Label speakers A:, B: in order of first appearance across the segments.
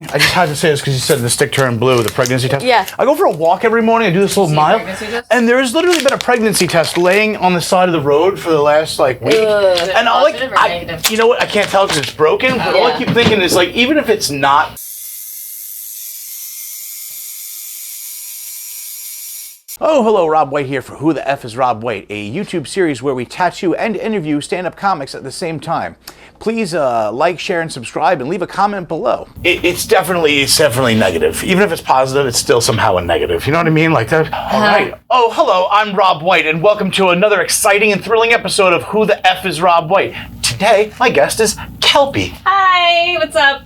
A: I just had to say this because you said the stick turn blue, the pregnancy test.
B: Yeah.
A: I go for a walk every morning. I do this little mile, and there's literally been a pregnancy test laying on the side of the road for the last week. And you know what? I can't tell because it's broken. But all I keep thinking is even if it's not. Oh, hello, Rob White here for Who the F is Rob White, a YouTube series where we tattoo and interview stand-up comics at the same time. Please like, share, and subscribe, and leave a comment below. It's definitely negative. Even if it's positive, it's still somehow a negative. You know what I mean? Like that. All right. Oh, hello, I'm Rob White, and welcome to another exciting and thrilling episode of Who the F is Rob White. Today, my guest is Kelpy.
B: Hi, what's up?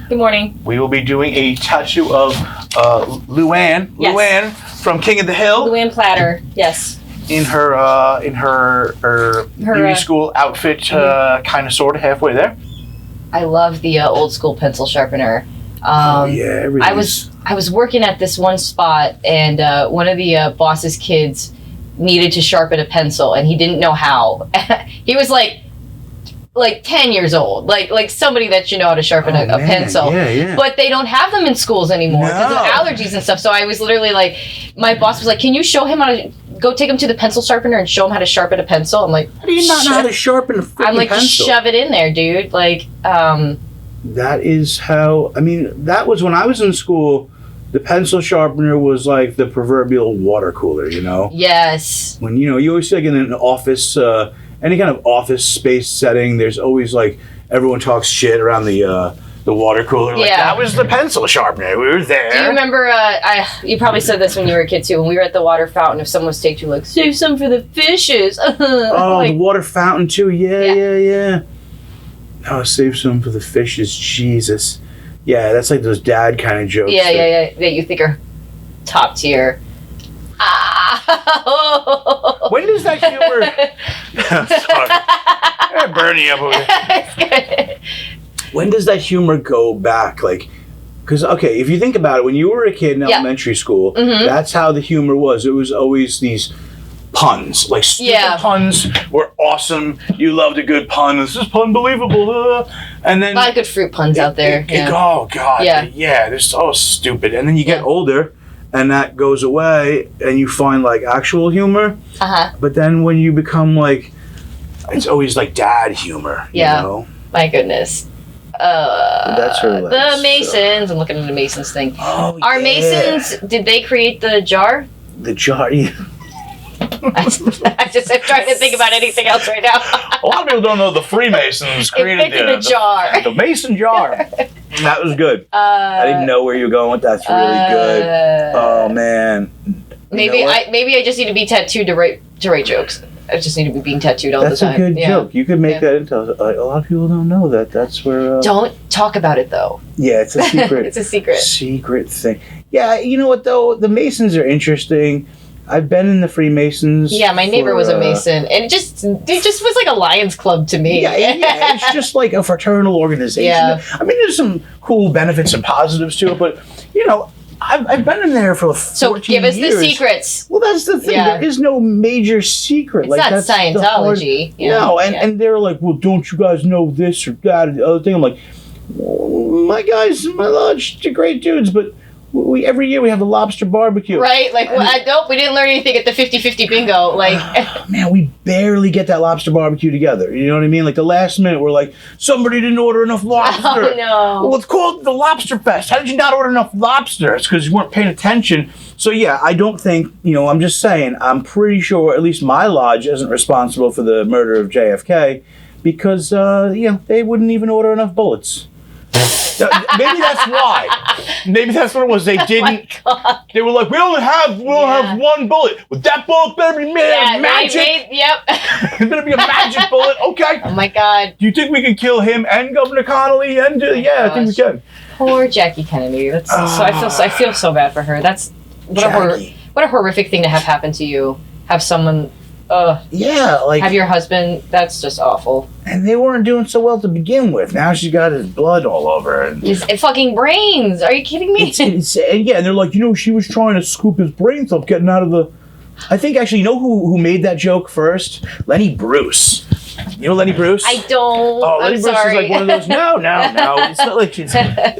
B: Good morning.
A: We will be doing a tattoo of Luann.
B: Yes.
A: Luann from King of the Hill.
B: Luann Platter, yes.
A: In her beauty school outfit, kind of, sort of, halfway there.
B: I love the old school pencil sharpener.
A: Yeah,
B: I was working at this one spot, and one of the boss's kids needed to sharpen a pencil, and he didn't know how. He was like 10 years old, like somebody that you know how to sharpen a pencil.
A: Yeah.
B: But they don't have them in schools anymore because of allergies and stuff. So I was literally like, my boss was like, can you show him how to go take him to the pencil sharpener and show him how to sharpen a pencil? I'm like,
A: how do you not know how to sharpen a freaking
B: I'm like,
A: pencil?
B: just shove it in there, dude.
A: That is how, that was when I was in school. The pencil sharpener was like the proverbial water cooler, you know?
B: Yes.
A: When, you always see in an office, any kind of office space setting, there's always everyone talks shit around the water cooler. That was the pencil sharpener. We were there.
B: Do you remember, you probably said this when you were a kid too, when we were at the water fountain, if someone was taking you, save some for the fishes.
A: The water fountain too. Yeah. Oh, save some for the fishes. Jesus. Yeah, that's like those dad kind of jokes.
B: Yeah, that you think are top tier.
A: When does that humor... Sorry. I'm burning up over here.
B: It's good.
A: When does that humor go back? Because, okay, if you think about it, when you were a kid in elementary school, that's how the humor was. It was always these puns. Stupid puns were awesome. You loved a good pun. This is unbelievable. And then...
B: A lot of good fruit puns out there.
A: Oh, God. Yeah, they're so stupid. And then you get older... And that goes away, and you find actual humor. But then when you become it's always dad humor.
B: Yeah.
A: You know?
B: My goodness.
A: That's her.
B: The Masons. I'm looking at the Masons thing.
A: Oh,
B: Are Masons? Did they create the jar?
A: The jar. Yeah.
B: I'm trying to think about anything else right now.
A: A lot of people don't know the Freemasons created
B: the jar.
A: The Mason jar. That was good. I didn't know where you were going with that. That's really good. Oh man.
B: Maybe I just need to be tattooed to write jokes. I just need to be being tattooed all the time.
A: That's a good joke. You could make that into a lot of people don't know that. That's where.
B: Don't talk about it though.
A: Yeah, it's a secret.
B: It's a secret.
A: Secret thing. Yeah, you know what though? The Masons are interesting. I've been in the Freemasons.
B: Yeah, my neighbor was a Mason, and it just was like a Lions Club to me.
A: Yeah, it's just like a fraternal organization.
B: Yeah.
A: There's some cool benefits and positives to it, but I've been in there for 14 years.
B: So give us the secrets.
A: Well, that's the thing. Yeah. There is no major secret.
B: It's not
A: that's
B: Scientology.
A: No, and they're like, well, don't you guys know this or that or the other thing? I'm like, well, my guys in my lodge, they're great dudes, but every year we have the lobster barbecue.
B: Right? Nope, we didn't learn anything at the 50-50 bingo.
A: Man, we barely get that lobster barbecue together. You know what I mean? The last minute, we're somebody didn't order enough lobster.
B: Oh, no.
A: Well, it's called the Lobster Fest. How did you not order enough lobster? It's because you weren't paying attention. So, yeah, I don't think, I'm just saying, I'm pretty sure at least my lodge isn't responsible for the murder of JFK because, they wouldn't even order enough bullets. Maybe that's why. Maybe that's what it was. They didn't. They were like, we'll have one bullet. But that bullet better be magic.
B: Yep.
A: It better be a magic bullet. Okay.
B: Oh my God.
A: Do you think we can kill him and Governor Connolly? And I think we can.
B: Poor Jackie Kennedy. I feel so bad for her. That's what a horrific thing to have happen to you. Have someone. Have your husband. That's just awful.
A: And they weren't doing so well to begin with. Now she's got his blood all over her.
B: His fucking brains. Are you kidding me?
A: And they're like, she was trying to scoop his brains up, getting out of the. I think actually, who made that joke first? Lenny Bruce. You know Lenny Bruce?
B: I don't.
A: Oh, Lenny
B: I'm
A: Bruce
B: sorry.
A: is like one of those. No. It's not like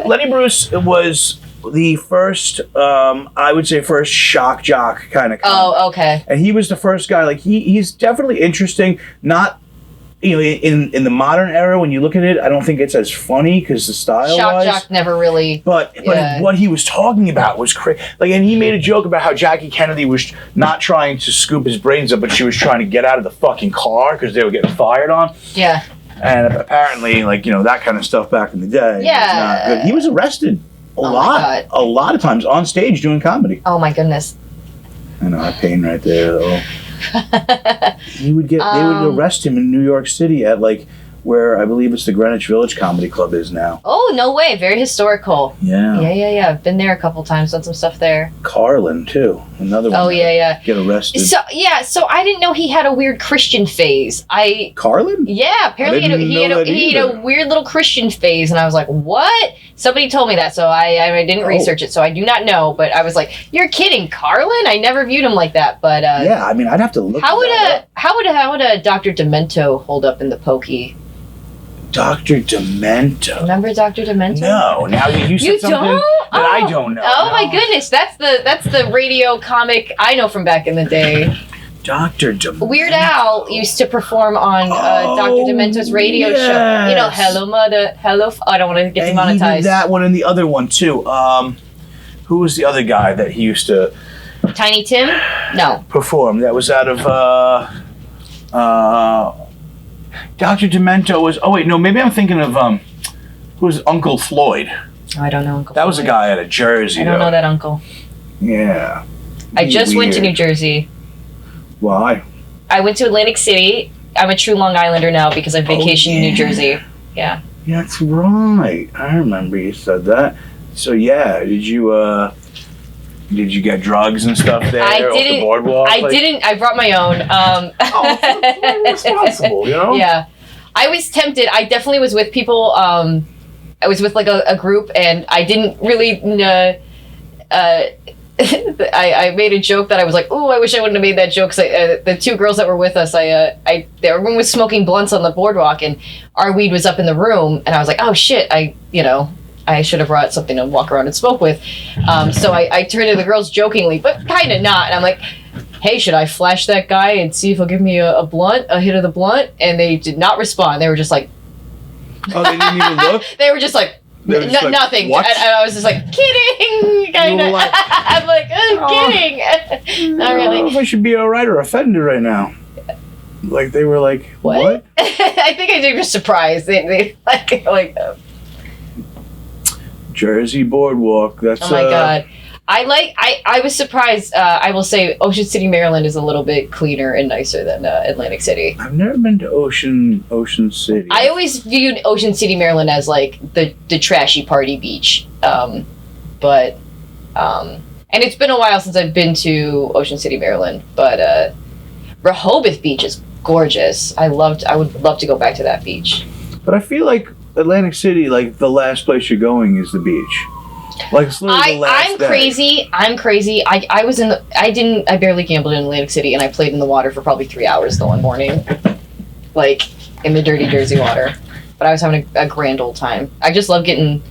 A: Lenny Bruce was the first, I would say, first shock jock kind of.
B: Oh, okay.
A: And he was the first guy. Like he's definitely interesting. Not. In the modern era, when you look at it, I don't think it's as funny because the style
B: Shock jock never really.
A: But what he was talking about was crazy. Like, and he made a joke about how Jackie Kennedy was not trying to scoop his brains up, but she was trying to get out of the fucking car because they were getting fired on.
B: Yeah.
A: And apparently, that kind of stuff back in the day.
B: Yeah.
A: Was not good. He was arrested a lot of times on stage doing comedy.
B: Oh my goodness.
A: I know, that pain right there, though. They would arrest him in New York City at where I believe it's the Greenwich Village Comedy Club is now.
B: Oh, no way. Very historical.
A: Yeah.
B: Yeah. I've been there a couple times, done some stuff there.
A: Carlin, too. Another one.
B: Oh, yeah.
A: Get arrested.
B: So I didn't know he had a weird Christian phase.
A: Carlin?
B: Yeah, apparently he had a weird little Christian phase, and I was like, what? Somebody told me that, so I didn't research it, so I do not know, but I was like, you're kidding, Carlin? I never viewed him like that, but...
A: yeah, I mean, I'd have to look
B: How would a Dr. Demento hold up in the pokey?
A: Dr. Demento.
B: Remember Dr. Demento?
A: No. Now you said something that I don't know.
B: Oh my goodness, that's the radio comic I know from back in the day.
A: Dr. Demento.
B: Weird Al used to perform on Dr. Demento's radio show. Hello Mother, hello. I don't want to get demonetized.
A: He did that one and the other one too. Who was the other guy that he used to?
B: Tiny Tim? No.
A: Perform. That was out of. Dr. Demento was. Oh wait, no. Maybe I'm thinking of who was Uncle Floyd?
B: I don't know Uncle.
A: That was a guy out of Jersey.
B: I don't know that uncle.
A: Yeah.
B: I just went to New Jersey.
A: Why?
B: I went to Atlantic City. I'm a true Long Islander now because I vacationed in New Jersey. Yeah.
A: That's right. I remember you said that. So yeah, did you get drugs and stuff there off the boardwalk?
B: I didn't. I brought my own.
A: That's responsible,
B: Yeah. I was tempted. I definitely was with people. I was with a group, and I didn't really. I made a joke that I was like, "Ooh, I wish I wouldn't have made that joke." Cause the two girls that were with us, everyone was smoking blunts on the boardwalk, and our weed was up in the room, and I was like, "Oh shit!" I should have brought something to walk around and smoke with. So I turned to the girls jokingly, but kind of not, and I'm like, "Hey, should I flash that guy and see if he'll give me a hit of the blunt?" And they did not respond. They were just like,
A: "Oh, they didn't even look."
B: They were just like. Nothing.
A: What?
B: And I was just like, kidding! Kind of. I'm like, kidding! Not really.
A: I don't know if I should be a writer or offender right now. Like, they were like, what?
B: I think they were surprised. They like
A: Jersey Boardwalk. That's
B: oh my God. I was surprised. I will say Ocean City, Maryland is a little bit cleaner and nicer than Atlantic City.
A: I've never been to Ocean City.
B: I always viewed Ocean City, Maryland as like the trashy party beach. And it's been a while since I've been to Ocean City, Maryland, but Rehoboth Beach is gorgeous. I would love to go back to that beach.
A: But I feel like Atlantic City, like the last place you're going is the beach. Like it's literally the last day.
B: I'm crazy. I barely gambled in Atlantic City, and I played in the water for probably 3 hours the one morning, like in the dirty Jersey water. But I was having a grand old time. I just love getting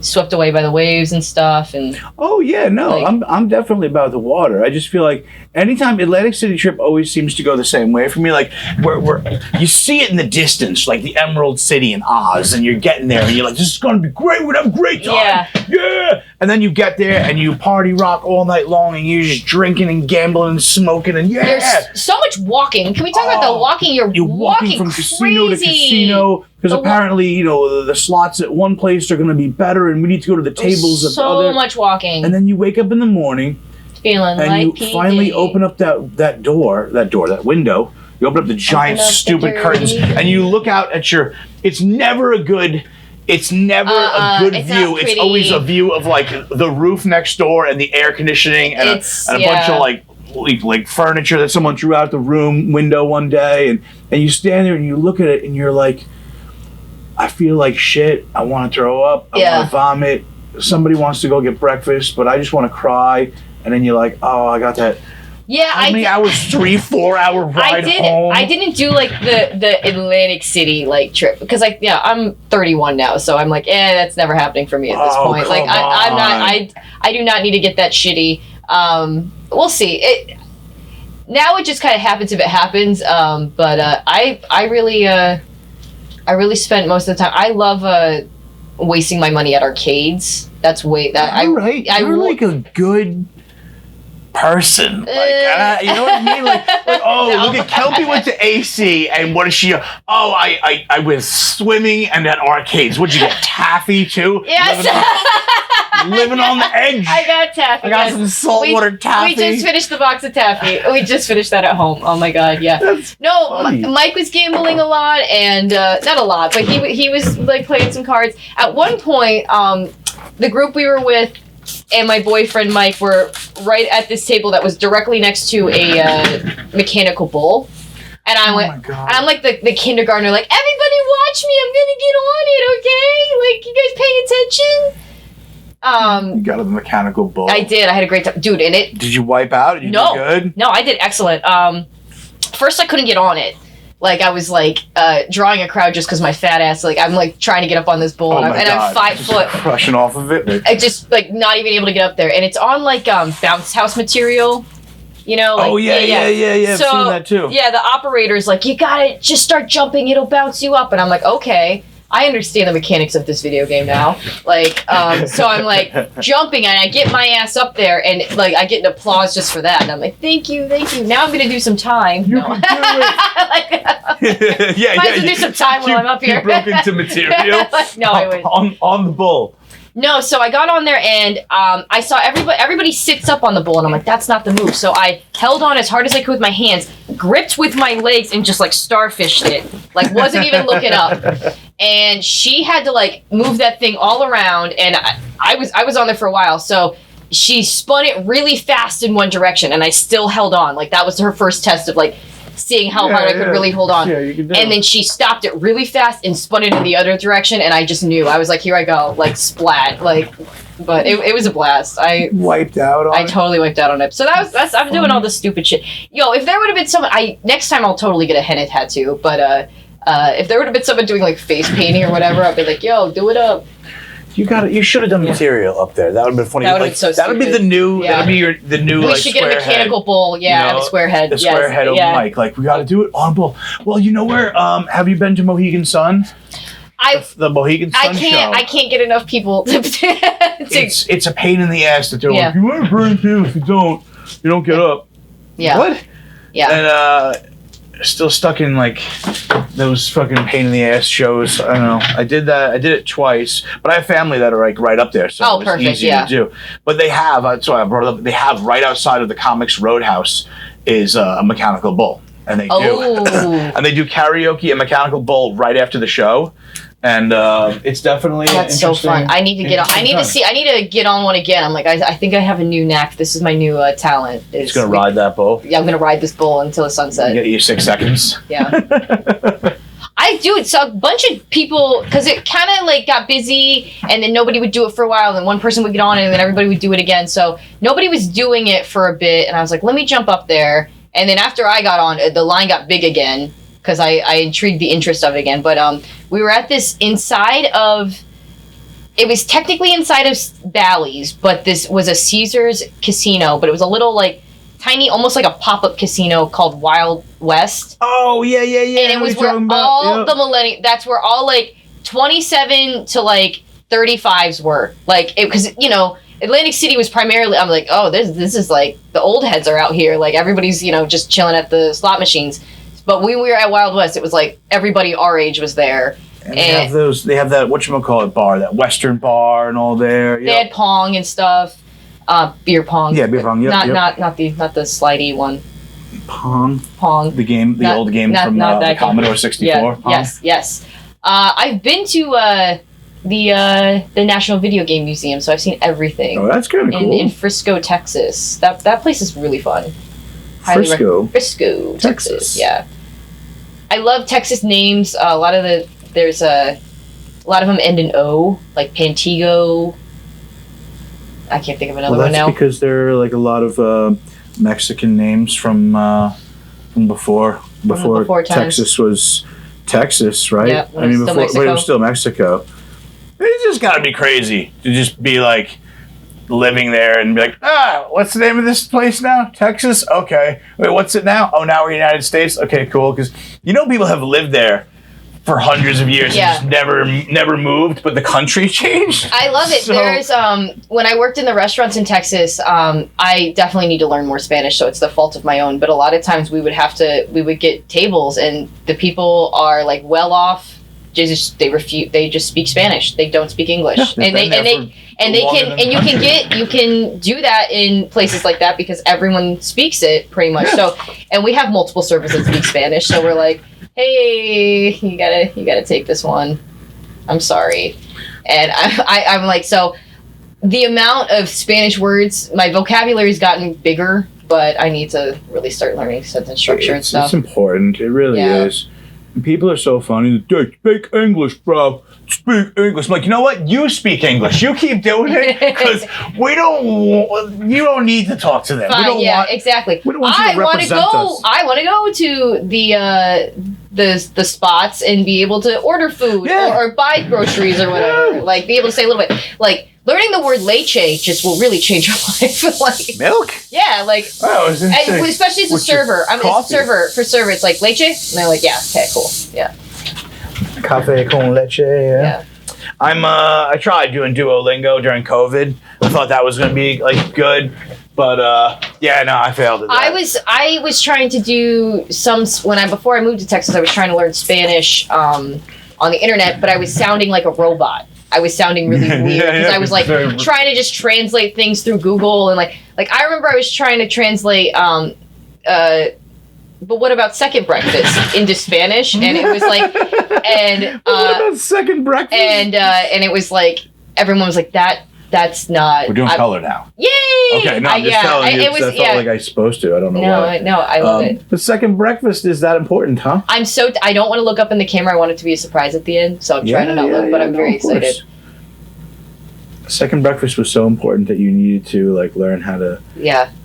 B: swept away by the waves and stuff. And
A: oh yeah, no, I'm definitely about the water. I just feel like anytime Atlantic City trip always seems to go the same way for me. Like where you see it in the distance, like the Emerald City in Oz, and you're getting there and you're like, this is gonna be great. We're gonna have a great time. Yeah. And then you get there and you party rock all night long and you're just drinking and gambling and smoking and
B: There's so much walking. Can we talk about the walking? You're walking
A: from
B: crazy.
A: casino to casino. Because apparently, the slots at one place are going to be better, and we need to go to the tables at the other.
B: So much walking.
A: And then you wake up in the morning,
B: feeling
A: and
B: like
A: you finally open up that window. You open up the giant stupid curtains, and you look out at It's never a good view. It's always a view of like the roof next door and the air conditioning and a bunch of like furniture that someone threw out the room window one day, and you stand there and you look at it and you're like, I feel like shit. I want to throw up. I want to vomit. Somebody wants to go get breakfast, but I just want to cry. And then you're like, oh, I got that
B: Yeah,
A: How many hours? 3-4 hour ride home.
B: I didn't do like the Atlantic City like trip because I'm 31 now, so I'm like, that's never happening for me at this point. Like I do not need to get that shitty. We'll see. Now it just kind of happens if it happens. But I really spent most of the time. I love wasting my money at arcades. That's you're
A: like a good person. Like, you know what I mean? Like no. Look at Kelpy went to AC, and what is she? Oh, I went swimming and at arcades. What'd you get? Taffy too?
B: Yes.
A: Living on the edge.
B: I got taffy.
A: I got some saltwater taffy.
B: We just finished the box of taffy. We just finished that at home. Oh my god, yeah. Mike was gambling a lot, and not a lot, but he was like playing some cards. At one point, the group we were with and my boyfriend Mike were right at this table that was directly next to a mechanical bull. And I went, and I'm like the kindergartner, like, everybody watch me, I'm gonna get on it, okay? Like, you guys paying attention?
A: You got a mechanical bull.
B: I did. I had a great time, dude. In it.
A: Did you wipe out? Did you do good?
B: No, I did excellent. First I couldn't get on it. Like I was like drawing a crowd just because my fat ass. Like I'm like trying to get up on this bull, and I'm 5 foot,
A: crushing off of it.
B: I just like not even able to get up there, and it's on like bounce house material. You know, like,
A: yeah.
B: So,
A: I've seen that too.
B: Yeah, the operator's like, you gotta just start jumping, it'll bounce you up. And I'm like, okay, I understand the mechanics of this video game now. Like, so I'm like jumping and I get my ass up there and like I get an applause just for that. And I'm like, thank you. Now I'm gonna do some time.
A: You can do it.
B: Might as well do some time while I'm up here.
A: You broke into material.
B: No, I was
A: on the bull.
B: No, so I got on there and I saw everybody sits up on the bull and I'm like, that's not the move. So I held on as hard as I could with my hands, gripped with my legs and just like starfished it. Like wasn't even looking up. And she had to like move that thing all around and I was on there for a while. So she spun it really fast in one direction and I still held on. Like that was her first test of like seeing how hard I could really hold on.
A: Yeah, you can do
B: and then she stopped it really fast and spun it in the other direction and I just knew. I was like, here I go, like splat. Like but it was a blast. I
A: wiped out on it.
B: I totally wiped out on it. So that's I'm doing all this stupid shit. Yo, if there would have been someone next time I'll totally get a henna tattoo, but if there would have been someone doing like face painting or whatever, I'd be like, yo, do it up.
A: You should have done material up there. That would have been funny.
B: That would have been so
A: that would be the new.
B: Yeah.
A: That would be the new.
B: We should get a mechanical bull. Yeah, have a square head.
A: The square head of Mike. Like we got to do it on a bull. Well, you know where? Have you been to Mohegan Sun? The Mohegan Sun show.
B: I can't get enough people to
A: It's a pain in the ass to do. Like, you want to burn too. If you don't get up.
B: Yeah.
A: What?
B: Yeah.
A: And still stuck in like those fucking pain in the ass shows. I don't know. I did that. I did it twice, but I have family that are like right up there, so it's
B: perfect,
A: easy to do. But they have. So I brought it up. They have right outside of the Comics Roadhouse is a mechanical bull, and they do, and they do karaoke and mechanical bull right after the show. And it's definitely
B: that's so fun. I need to get on. I need to get on one again. I'm like, I think I have a new knack. This is my new talent.
A: It's gonna ride that bull.
B: Yeah, I'm gonna ride this bull until the sunset.
A: You get your 6 seconds.
B: Yeah. I do it. So a bunch of people, because it kind of like got busy, and then nobody would do it for a while. Then one person would get on it, and then everybody would do it again. So nobody was doing it for a bit, and I was like, let me jump up there. And then after I got on, the line got big again. Because I intrigued the interest of it again. But we were at this inside of... It was technically inside of Bally's, but this was a Caesars casino. But it was a little, like, tiny, almost like a pop-up casino called Wild West.
A: Oh, yeah.
B: And it was where all the millennials... That's where all, like, 27 to, like, 35s were. Like, because, you know... Atlantic City was primarily... I'm like, oh, this is, like... The old heads are out here. Like, everybody's, you know, just chilling at the slot machines. But when we were at Wild West, it was like everybody our age was there.
A: And they have that, whatchamacallit bar, that Western bar and all there. Yep.
B: They had Pong and stuff. Beer Pong.
A: Yeah, beer Pong, yep.
B: Not the slidey one.
A: Pong.
B: The
A: game, the old game from the Commodore 64.
B: Yeah, yes. I've been to the National Video Game Museum, so I've seen everything.
A: Oh, that's kind of cool.
B: In Frisco, Texas. That place is really fun.
A: Frisco,
B: Texas. Yeah, I love Texas names. A lot of them end in O, like Pantego. I can't think of another one now.
A: That's because there are like a lot of Mexican names from before
B: before times.
A: Texas was Texas, right?
B: Yeah, when it was still
A: when it
B: Mexico.
A: was still Mexico. It's just got to be crazy to just be like living there and be like, what's the name of this place now? Texas? Okay. Wait, what's it now? Oh, now we're United States? Okay, cool. Because people have lived there for hundreds of years and just never moved, but the country changed.
B: I love it.
A: So,
B: There's when I worked in the restaurants in Texas, I definitely need to learn more Spanish, so it's the fault of my own. But a lot of times we would get tables and the people are like well off. They just speak Spanish. They don't speak English.
A: Yeah,
B: you can do that in places like that because everyone speaks it pretty much. So, and we have multiple servers that speak Spanish, so we're like, hey, you gotta take this one. I'm sorry. And I'm like, so the amount of Spanish words, my vocabulary's gotten bigger, but I need to really start learning sentence structure and stuff.
A: It's important. It really is. People are so funny. They speak English, bro. Speak English. I'm like, you know what? You speak English. You keep doing it because you don't need to talk to them.
B: Fine, exactly.
A: We don't want you to represent us.
B: I want to go to the spots and be able to order food or buy groceries or whatever.
A: Yeah.
B: Like be able to say a little bit. Like learning the word leche just will really change your life. Like
A: milk?
B: Yeah, like especially as a server. I'm a server. It's like leche? And they're like, yeah, okay, cool. Yeah.
A: Cafe con leche, yeah. I tried doing Duolingo during COVID. I thought that was gonna be like good. But I failed at that.
B: I was trying to do before I moved to Texas, I was trying to learn Spanish on the internet, but I was sounding like a robot. I was sounding really weird because I was like trying to just translate things through Google and like I remember I was trying to translate but what about second breakfast into Spanish? And it was like
A: what about second breakfast?
B: And it was like everyone was like that's not.
A: We're doing color now.
B: Yay!
A: Okay, no, I'm just telling you. I felt like I was supposed to. I don't know why.
B: No, I love it.
A: The second breakfast is that important, huh?
B: I don't want to look up in the camera. I want it to be a surprise at the end, so I'm trying to not look, but I'm very excited.
A: Second breakfast was so important that you needed to like learn how to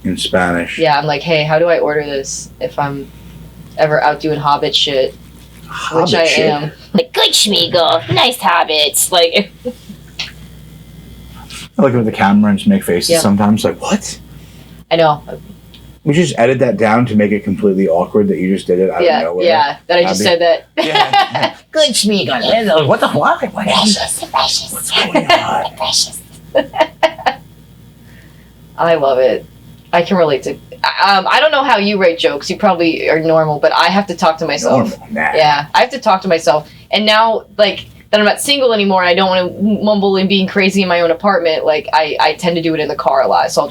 A: in Spanish.
B: Yeah, I'm like, hey, how do I order this if I'm ever out doing Hobbit shit? Which I am. Like, good schmeagle, nice Hobbits. Like,
A: I look at the camera and just make faces sometimes like, what?
B: I know.
A: We just edit that down to make it completely awkward that you just did it out of nowhere.
B: Yeah, that I just said that.
A: Yeah.
B: Good schmeagle.
A: What the fuck?
B: Precious.
A: What's going on?
B: Precious. I love it. I can relate to. I don't know how you write jokes. You probably are normal, but I have to talk to myself.
A: Normal? Nah.
B: Yeah, I have to talk to myself. And now, like that, I'm not single anymore, and I don't want to mumble and being crazy in my own apartment. Like I tend to do it in the car a lot. So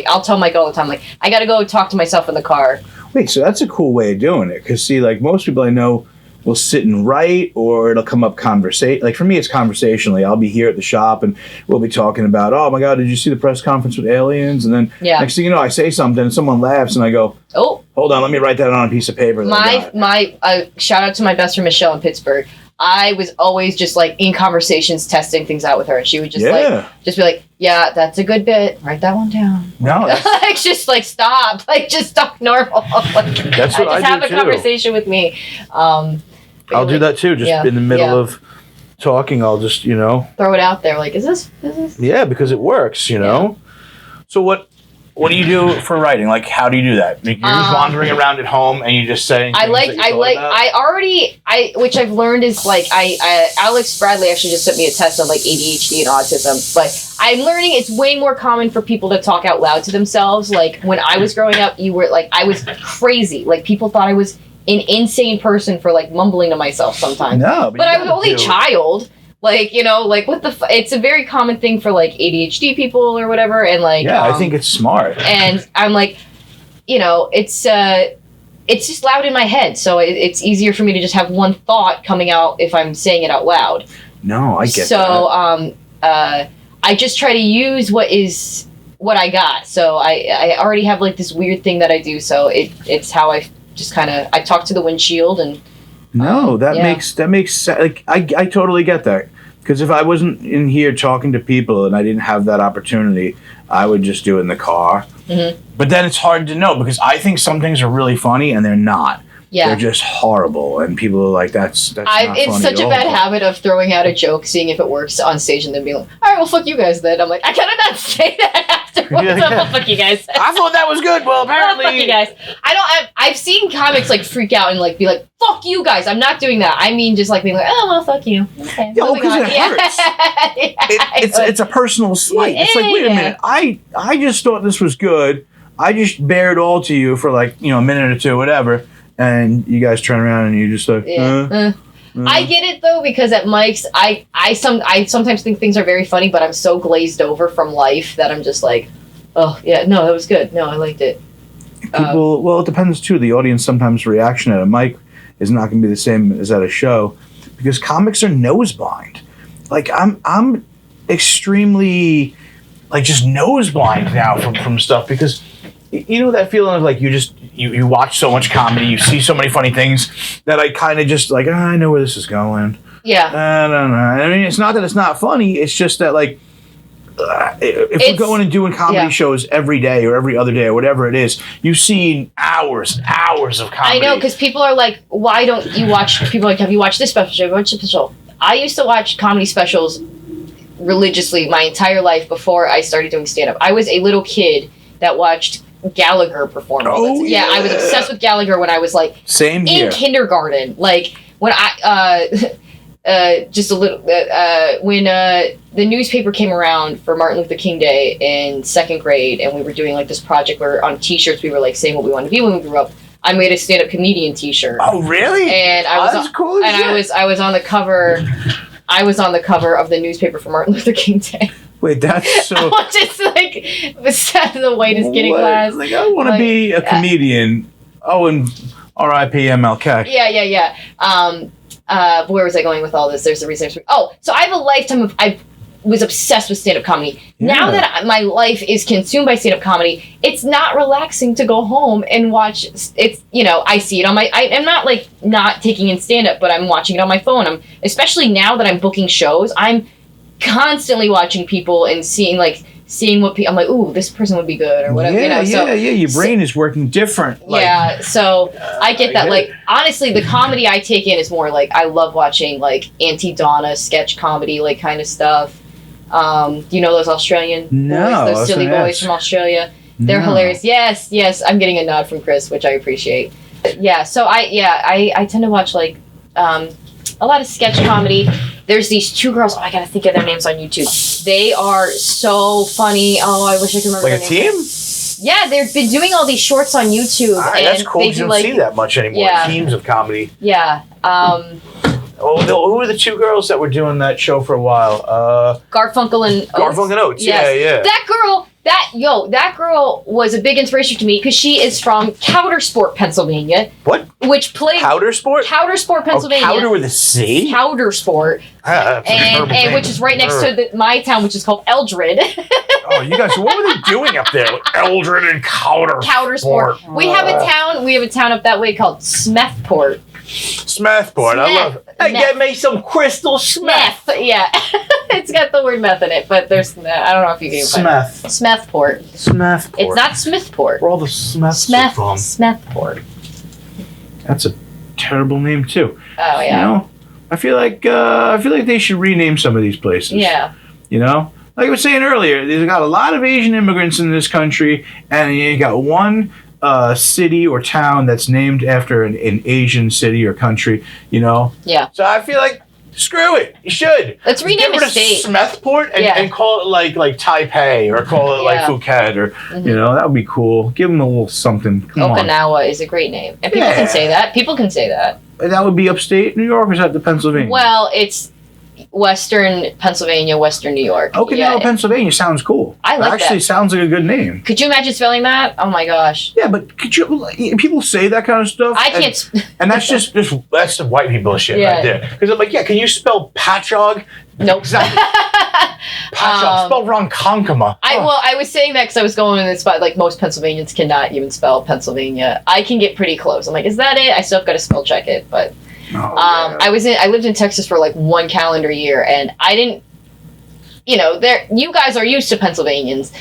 B: I'll tell Mike all the time, like I got to go talk to myself in the car.
A: Wait, so that's a cool way of doing it. Because see, like most people I know will sit and write, or it'll come up conversation. Like for me, it's conversationally. I'll be here at the shop, and we'll be talking about, oh my God, did you see the press conference with aliens? And then next thing you know, I say something, and someone laughs, and I go, oh, hold on, let me write that on a piece of paper.
B: My shout out to my best friend Michelle in Pittsburgh. I was always just like in conversations testing things out with her, and she would just be like, yeah, that's a good bit. Write that one down.
A: No,
B: like just like stop, like just talk normal. Like,
A: that's what I do
B: have a
A: too.
B: Conversation with me.
A: I'll do that too. Just in the middle of talking, I'll just
B: throw it out there. Like, is this?
A: Yeah, because it works. So what do you do for writing? Like, how do you do that? You're just wandering around at home and you just saying.
B: Which I've learned is like Alex Bradley actually just sent me a test on like ADHD and autism. But I'm learning it's way more common for people to talk out loud to themselves. Like when I was growing up, I was crazy. Like people thought I was an insane person for like mumbling to myself sometimes.
A: No,
B: but I was only a child. Like, what it's a very common thing for like ADHD people or whatever. And like,
A: I think it's smart.
B: And I'm like, it's just loud in my head. So it's easier for me to just have one thought coming out if I'm saying it out loud.
A: No, I get that.
B: So, I just try to use what I got. So I already have like this weird thing that I do. So it's how I just I talk to the windshield and.
A: No, that makes sense. Like I totally get that Because if I wasn't in here talking to people and I didn't have that opportunity, I would just do it in the car.
B: Mm-hmm.
A: But then it's hard to know because I think some things are really funny and they're not.
B: Yeah.
A: They're just horrible, and people are like, "That's not funny
B: It's such
A: at
B: a
A: all."
B: bad habit of throwing out a joke, seeing if it works on stage, and then being like, "All right, well, fuck you guys." Then I'm like, I cannot not say that afterwards.
A: Yeah.
B: Well, fuck you guys.
A: I thought that was good. Well, apparently,
B: Fuck you guys. I've seen comics like freak out and like be like, "Fuck you guys." I'm not doing that. I mean, just like being like, "Oh well, fuck you." Okay.
A: Yeah, well,
B: moving
A: 'cause
B: on.
A: it hurts. It's a personal slight. It's like, wait a minute, I just thought this was good. I just bared all to you for like a minute or two, whatever, and you guys turn around and you just like,
B: I get it though, because at Mike's, I sometimes think things are very funny, but I'm so glazed over from life that I'm just like, oh yeah, no, that was good. No, I liked it.
A: People, well, it depends too. The audience sometimes reaction at a mic is not going to be the same as at a show because comics are nose blind. Like I'm extremely like just nose blind now from stuff because you know that feeling of like you watch so much comedy, you see so many funny things that I kind of just like, I know where this is going.
B: Yeah.
A: I don't know. I mean, it's not that it's not funny. It's just that like if we're going and doing comedy shows every day or every other day or whatever it is, you see hours of comedy.
B: I know, because people are like, why don't you watch? People are like, have you watched this special? Have you watched this special? I used to watch comedy specials religiously my entire life before I started doing stand-up. I was a little kid that watched Gallagher perform.
A: Oh,
B: yeah, I was obsessed with Gallagher when I was like
A: same here.
B: In kindergarten. Like when I just a little when the newspaper came around for Martin Luther King Day in second grade, and we were doing like this project where on T-shirts we were like saying what we wanted to be when we grew up. I made a stand-up comedian T-shirt.
A: Oh, really?
B: And I was
A: cool.
B: And I was on the cover. I was on the cover of the newspaper for Martin Luther King Day.
A: Wait, that's so.
B: I was just like beside the whitest kid in class.
A: Like I want to be a comedian. Oh, and R.I.P. MLK.
B: Yeah. Where was I going with all this? There's a reason. So I have a lifetime of. I was obsessed with stand-up comedy.
A: Yeah.
B: Now that my life is consumed by stand-up comedy, it's not relaxing to go home and watch. It's I see it on my. I'm not like not taking in stand-up, but I'm watching it on my phone. Especially now that I'm booking shows. I'm constantly watching people and seeing what I'm like. Ooh, this person would be good or whatever.
A: Yeah. Your brain is working different.
B: So I get that. Like honestly, the comedy I take in is more like I love watching like Auntie Donna sketch comedy, like kind of stuff. You know those Australian boys, those silly boys from Australia? They're hilarious. Yes, I'm getting a nod from Chris, which I appreciate. Yeah, so I tend to watch like a lot of sketch comedy. There's these two girls. Oh, I gotta think of their names on YouTube. They are so funny. Oh, I wish I could remember.
A: Like
B: their
A: names.
B: A team? Yeah, they've been doing all these shorts on YouTube.
A: All right, that's cool. You don't see that much anymore.
B: Yeah.
A: Teams of comedy.
B: Yeah.
A: Who were the two girls that were doing that show for a while?
B: Garfunkel and Oates.
A: Garfunkel and Oates.
B: Yes.
A: Yeah.
B: That girl was a big inspiration to me because she is from Coudersport, Pennsylvania.
A: What?
B: Which played
A: Coudersport?
B: Coudersport, Pennsylvania.
A: Couder with a C?
B: Coudersport.
A: And
B: which is right next to my town, which is called Eldred.
A: Oh, you guys, what were they doing up there? Eldred and
B: Coudersport. We have a town up that way called Smethport.
A: Smethport. I love it. Hey, get me some crystal Smeth.
B: Yeah. It's got the word meth in it, but there's I don't know if you can find it. Smethport. It's not Smithport.
A: Where all the Smeths are from.
B: Smethport.
A: That's a terrible name too.
B: Oh yeah.
A: I feel like they should rename some of these places.
B: Yeah.
A: Like I was saying earlier, there's got a lot of Asian immigrants in this country, and you got one city or town that's named after an Asian city or country.
B: Yeah.
A: So I feel like screw it. You should.
B: Let's rename
A: Get rid
B: a state.
A: of Smethport and call it like Taipei or call it like Phuket or that would be cool. Give them a little something. Come
B: Okinawa is a great name, and people can say that. People can say that.
A: That would be upstate New York, or is that the Pennsylvania?
B: Well, it's Western Pennsylvania, Western New York.
A: Okinawa, Pennsylvania sounds cool.
B: I like that.
A: Actually, sounds like a good name.
B: Could you imagine spelling that? Oh my gosh.
A: Yeah, but people say that kind of stuff.
B: I can't.
A: And that's that's some white people shit right there. Because I'm like, can you spell Patchogue?
B: Nope.
A: Exactly. Patchogue, spelled wrong, Konkama.
B: I was saying that because I was going in this spot. Like most Pennsylvanians cannot even spell Pennsylvania. I can get pretty close. I'm like, is that it? I still have got to spell check it, but.
A: Yeah.
B: I lived in Texas for like 1 calendar year, and I didn't, you guys are used to Pennsylvanians.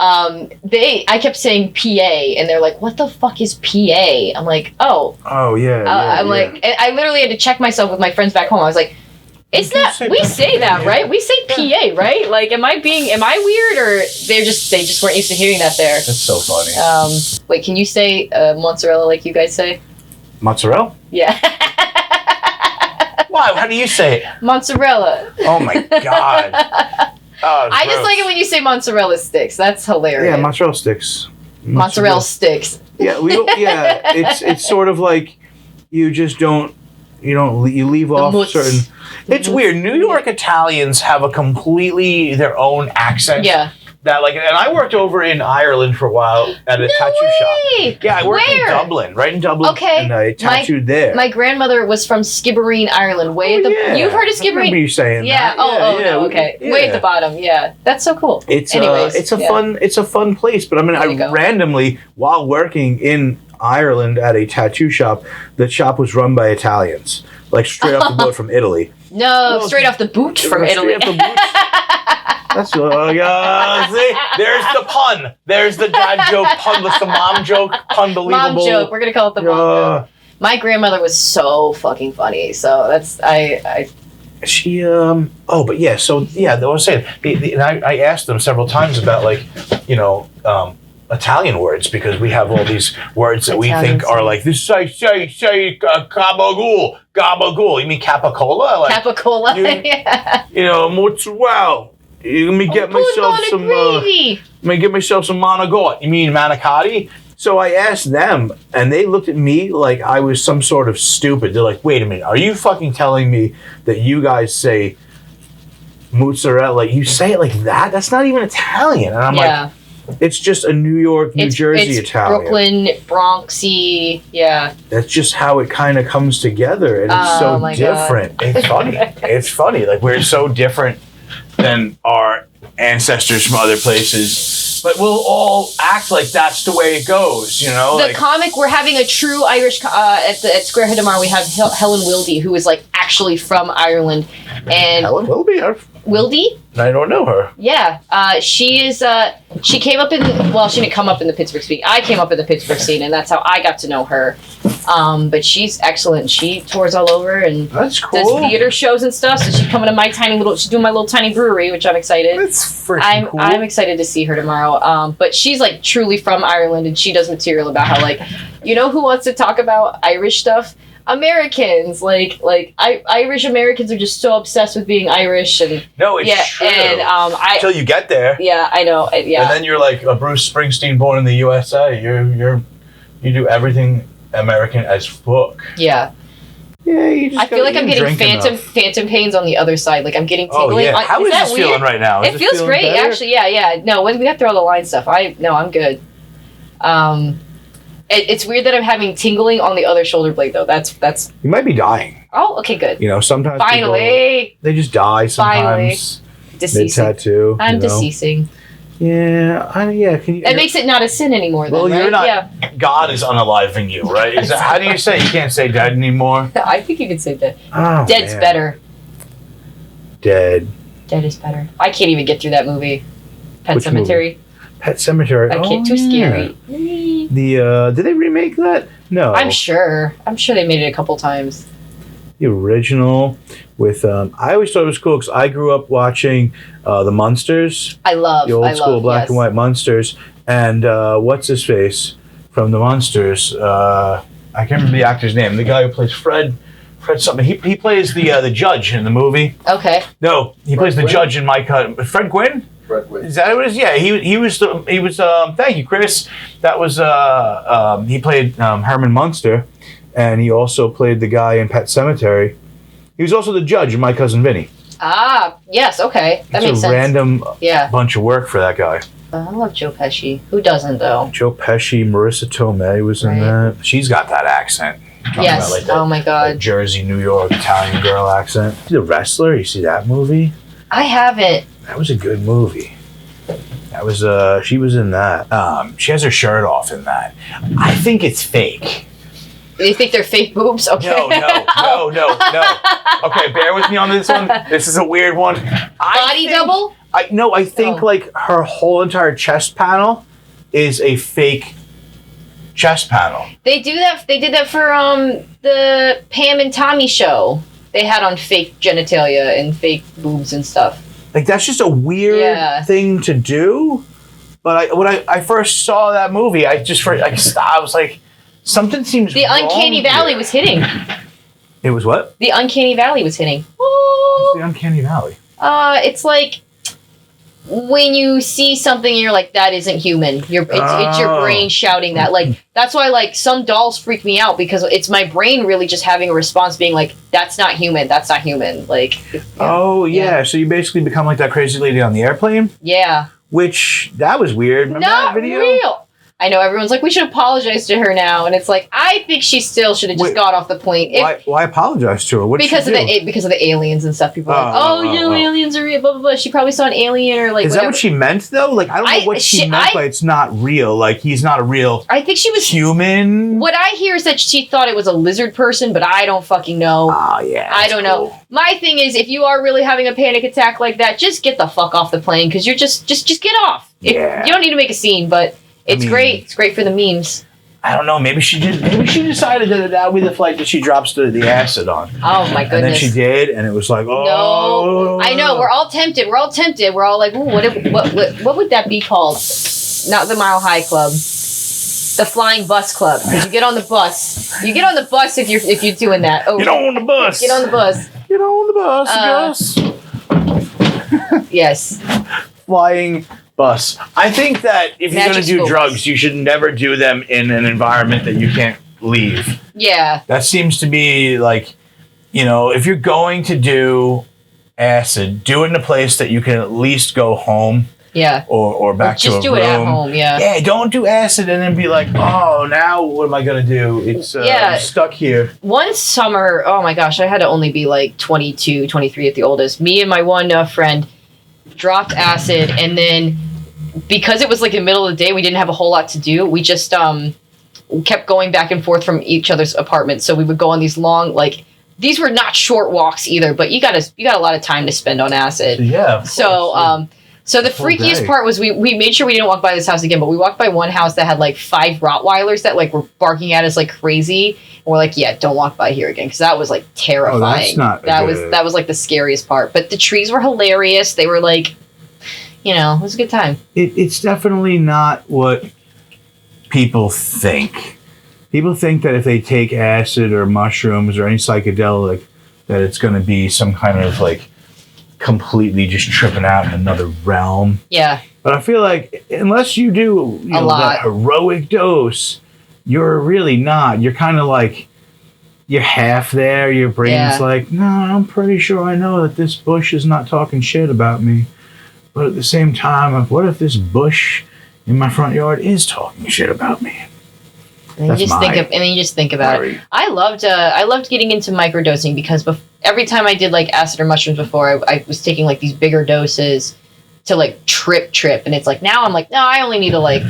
B: I kept saying PA, and they're like, "What the fuck is PA?" I'm like, "Oh,
A: yeah."
B: I'm like, and I literally had to check myself with my friends back home. I was like, "It's not. We say that, right? We say PA, right? Like, am I weird, or they just weren't used to hearing that there?"
A: That's so funny.
B: Wait, can you say mozzarella like you guys say?
A: Mozzarella?
B: Yeah.
A: Why? How do you say it?
B: Mozzarella.
A: Oh my god.
B: I just like it when you say mozzarella sticks. That's hilarious.
A: Yeah, mozzarella sticks.
B: Mozzarella sticks.
A: Yeah, we don't. Yeah, it's sort of like you just don't. You leave off certain. It's weird. New York Italians have a completely their own accent.
B: Yeah.
A: That and I worked over in Ireland for a while at a tattoo shop. Yeah, I worked in Dublin, right in Dublin.
B: Okay.
A: And I tattooed there.
B: My grandmother was from Skibbereen, Ireland. You've heard of Skibbereen?
A: I remember you saying that.
B: No, okay. Yeah. Way at the bottom. Yeah, that's so cool.
A: It's a fun place. But I mean, I randomly while working in Ireland at a tattoo shop, the shop was run by Italians, like straight off the boat from Italy.
B: No, straight off the boot from Italy.
A: That's what I got. See, there's the pun. There's the dad joke pun. That's the mom joke. Unbelievable.
B: Mom joke. We're gonna call it the mom joke. My grandmother was so fucking funny. So that's
A: She but yeah. So yeah, I was saying. And I asked them several times about Italian words because we have all these words that we think are like this. Say gabagool, gabagool. You mean capicola? Like,
B: capicola. Yeah.
A: Mozzarella. Let me get myself some. Let me get myself some manigot. You mean manicotti? So I asked them, and they looked at me like I was some sort of stupid. They're like, "Wait a minute, are you fucking telling me that you guys say mozzarella? Like you say it like that? That's not even Italian." And I'm like, "It's just a New York, New Jersey Italian,
B: Brooklyn, Bronxy, yeah."
A: That's just how it kind of comes together, and it's so different. God. It's funny. It's funny. Like we're so different than our ancestors from other places, but we'll all act like that's the way it goes, The
B: comic, we're having a true Irish at Squarehead tomorrow. We have Helen Wildy, who is like actually from Ireland, and
A: Helen Wildy.
B: Wildy?
A: I don't know her.
B: Yeah, she is. She came up she didn't come up in the Pittsburgh scene. I came up in the Pittsburgh scene, and that's how I got to know her. But she's excellent. She tours all over and
A: that's cool.
B: Does theater shows and stuff. So she's coming to she's doing my little tiny brewery, which I'm excited.
A: That's freaking cool.
B: I'm excited to see her tomorrow. But she's like truly from Ireland, and she does material about how who wants to talk about Irish stuff? Americans, Irish Americans are just so obsessed with being Irish, and
A: true.
B: And
A: until you get there,
B: I know, yeah.
A: And then you're like a Bruce Springsteen born in the USA. You do everything American as fuck.
B: Yeah.
A: Yeah,
B: I feel like I'm getting phantom pains on the other side. Like I'm getting tingling.
A: Oh yeah, how is this feeling right now?
B: It feels great, actually. Yeah. No, when we got through all the line stuff, I'm good. It's weird that I'm having tingling on the other shoulder blade, though. That's.
A: You might be dying.
B: Oh, okay, good.
A: Sometimes
B: finally
A: they just die sometimes.
B: Deceasing.
A: Mid-tattoo.
B: I'm deceasing.
A: Yeah,
B: It makes it not a sin anymore. Then,
A: you're
B: right?
A: not.
B: Yeah.
A: God is unaliving you, right? How do you say? You can't say dead anymore.
B: I think you can say dead.
A: Oh,
B: Dead's better.
A: Dead.
B: Dead is better. I can't even get through that movie. Pet Cemetery.
A: Movie? Pet Cemetery.
B: I can't. Too scary.
A: Did they remake that? No.
B: I'm sure they made it a couple times.
A: The original with I always thought it was cool because I grew up watching the Munsters.
B: I love
A: the old school black and white Munsters, and what's his face from the Munsters? I can't remember the actor's name. The guy who plays Fred something. He plays the judge in the movie.
B: Okay.
A: No, he plays the judge in My Cut. Fred Gwynn. Is that what it is? Yeah, he was. Thank you, Chris. That was. He played Herman Munster, and he also played the guy in Pet Sematary. He was also the judge in My Cousin Vinny.
B: Ah, yes. Okay, that makes sense.
A: It's a random bunch of work for that guy.
B: I love Joe Pesci. Who doesn't, though?
A: Joe Pesci, Marissa Tomei was in that. She's got that accent.
B: Yes. Oh my God.
A: Jersey, New York, Italian girl accent. The Wrestler. You see that movie?
B: I haven't.
A: That was a good movie. That was she was in that. She has her shirt off in that. I think it's fake.
B: They think they're fake boobs? Okay.
A: No. Okay, bear with me on this one. This is a weird one.
B: Body double?
A: I think like her whole entire chest panel is a fake chest panel.
B: They do that. They did that for the Pam and Tommy show. They had on fake genitalia and fake boobs and stuff.
A: Like that's just a weird thing to do. But when I first saw that movie, I was like, something seems
B: the
A: wrong
B: Uncanny Valley
A: here.
B: was hitting.
A: It was what?
B: The Uncanny Valley was hitting.
A: What's the Uncanny Valley?
B: It's like when you see something and you're like, that isn't human. It's your brain shouting that. Like, that's why, like, some dolls freak me out because it's my brain really just having a response being like, that's not human. That's not human. Like,
A: So you basically become like that crazy lady on the airplane?
B: Yeah.
A: Which, that was weird. Remember that video?
B: Real. I know everyone's like, we should apologize to her now, and it's like, I think she still should have just got off the plane.
A: Why apologize to her? What
B: because of the aliens and stuff. People are like, aliens are real. Blah blah blah. She probably saw an alien or like.
A: Is
B: whatever.
A: That what she meant though? Like I don't know what she meant by it's not real. Like he's not a real.
B: I think she was
A: human.
B: What I hear is that she thought it was a lizard person, but I don't fucking know.
A: Oh yeah.
B: I don't know. My thing is, if you are really having a panic attack like that, just get the fuck off the plane because you're just get off.
A: Yeah.
B: You don't need to make a scene, but. It's great. It's great for the memes.
A: I don't know. Maybe she did. Maybe she decided that would be the flight that she drops the acid on.
B: Oh my goodness!
A: And then she did, and it was like, oh.
B: No, I know. We're all tempted. We're all like, ooh, what would that be called? Not the Mile High Club, the Flying Bus Club. Because you get on the bus. You get on the bus if you're doing that. Oh,
A: get on the bus.
B: Get on the bus.
A: Get on the bus.
B: Yes.
A: Flying bus. I think that if you're going to do drugs, you should never do them in an environment that you can't leave.
B: Yeah.
A: That seems to be like, if you're going to do acid, do it in a place that you can at least go home.
B: Yeah.
A: Or back to a room.
B: Just do it at home, yeah.
A: Yeah, don't do acid and then be like, oh, now what am I going to do? It's I'm stuck here.
B: One summer, oh my gosh, I had to only be like 22, 23 at the oldest. Me and my one friend dropped acid, and then because it was like in the middle of the day, we didn't have a whole lot to do. We just kept going back and forth from each other's apartments. So we would go on these long, like, these were not short walks either, but you got a lot of time to spend on acid.
A: Yeah.
B: So so the freakiest part was we made sure we didn't walk by this house again, but we walked by one house that had like 5 Rottweilers that like were barking at us like crazy. And we're like, yeah, don't walk by here again, because that was like terrifying.
A: Oh, that's not
B: that was like the scariest part. But the trees were hilarious. They were like, it was a good time.
A: It's definitely not what people think. People think that if they take acid or mushrooms or any psychedelic, that it's going to be some kind of like completely just tripping out in another realm.
B: Yeah.
A: But I feel like unless you do that heroic dose, you're really not. You're kind of like, you're half there. Your brain's like, no, I'm pretty sure I know that this bush is not talking shit about me. But at the same time, what if this bush in my front yard is talking shit about me?
B: And then you just think about it. I loved getting into microdosing because every time I did like acid or mushrooms before, I was taking like these bigger doses to like trip, and it's like now I'm like, no, I only need to like,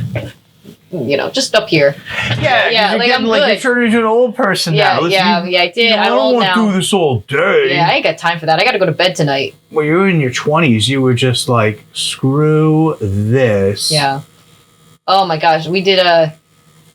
B: just up here.
A: Yeah,
B: like I'm good.
A: You're turning into an old person now.
B: Yeah, I did.
A: I don't want to do this all day.
B: Yeah, I ain't got time for that. I got to go to bed tonight.
A: When you were in your 20s, you were just like, screw this.
B: Yeah. Oh my gosh, we did